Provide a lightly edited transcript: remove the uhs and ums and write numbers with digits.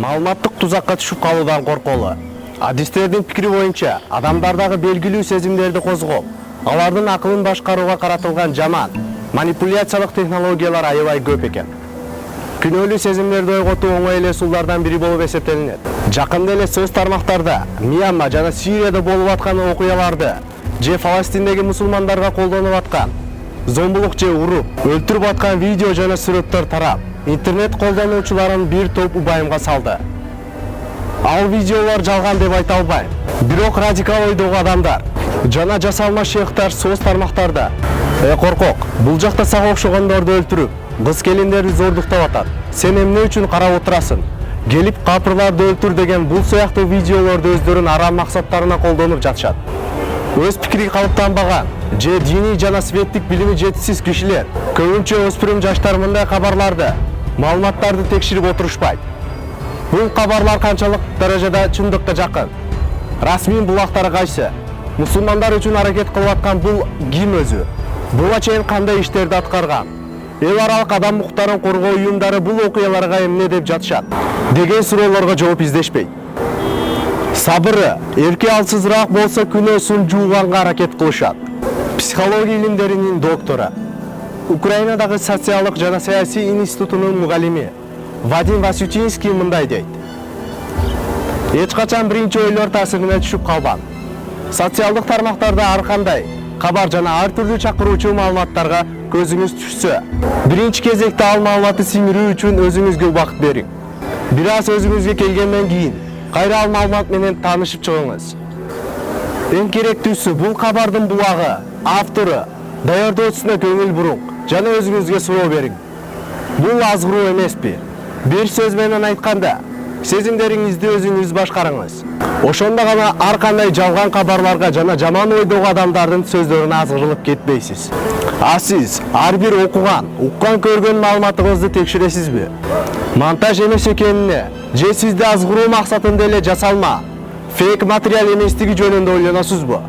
Маалыматтык тузакка түшүп калуудан корколу. Адистердин пикири боюнча, адамдардагы белгилүү сезимдерди козгоп, алардын акылын башкарууга каратылган жаман манипуляциялык технологиялар аябай көп экен. Күнөөлүү сезимдерди ойготуу оңой эле усулдардан бири болуп эсептелинет. Жакында эле соц тармактарда Мьянма жана Сирияда болуп аткан окуяларды же Фаластиндеги мусулмандарга колдонуп аткан зомбулук же уруп, өлтүрүп аткан видео жана сүрөттөр тарап, интернет колдонуучуларын бир топ убайымга салды. Ал видеолор жалган деп айта албайм. Бирок радикал ойдогу адамдар жана жасалма шейхтар соц тармактарда коркок, бул жакта сага окшогондорду өлтүрүп, кыз келиндерди зордуктап атат. Сен эмне үчүн карап отурасың? Келип капырларды өлтүр деген бул сыяктуу видеолорду өздөрүнүн арам максаттарына колдонуп жатышат. Өз пикири калыптанбаган же диний жана светтик билими жетишсиз кишилер көбүнчө өспүрүм жаштар мындай кабарларды, маалыматтарды текширип отурушпайт. Бул кабарлар канчалык даражада чындыкка жакын? Расмий булактары кайсы? Мусулмандар үчүн аракет кылып аткан бул ким өзү? Буга чейин кандай иштерди аткарган? Эл аралык адам укуктарын коргоо уюмдары бул окуяларга эмне деп жатышат деген суроолорго жооп издешпейт. Сабыры, эрки алсызыраак болсо күнөөсүн жууганга аракет кылышат. Психология илимдеринин доктору, Украинадагы социалдык жана саясий институтунун мугалими Вадим Васютинский мындай дейт. Эч качан биринчи ойлор таасирине түшүп калбам. Социалдык тармактарда ар кандай кабар жана ар түрдүү чакыруучу маалыматтарга көзүңүз түшсө, биринчи кезекте ал маалыматты сиңирүү үчүн өзүңүзгө убакыт бериң. Бир аз өзүңүзгө келгенден кийин кайра ал маалымат менен таанышып чыгыңыз. Эң керектүүсү бул кабардын булагы, автору, даярдоочусуна көңүл буруң жана өзүңүзгө суроо бериң. Бул азгыруу эмеспи? Бир сөз менен айтканда, сезимдериңизди өзүңүз башкарыңыз. Ошондо гана ар кандай жалган кабарларга жана жаман ойдогу адамдардын сөздөрүнө азгырылып кетпейсиз. А сиз ар бир уккан көргөн маалыматыңызды текширесизби? Монтаж эмес экенине же сизди азгыруу максатында эле жасалма, фейк материал эместиги жөнүндө ойлоносузбу?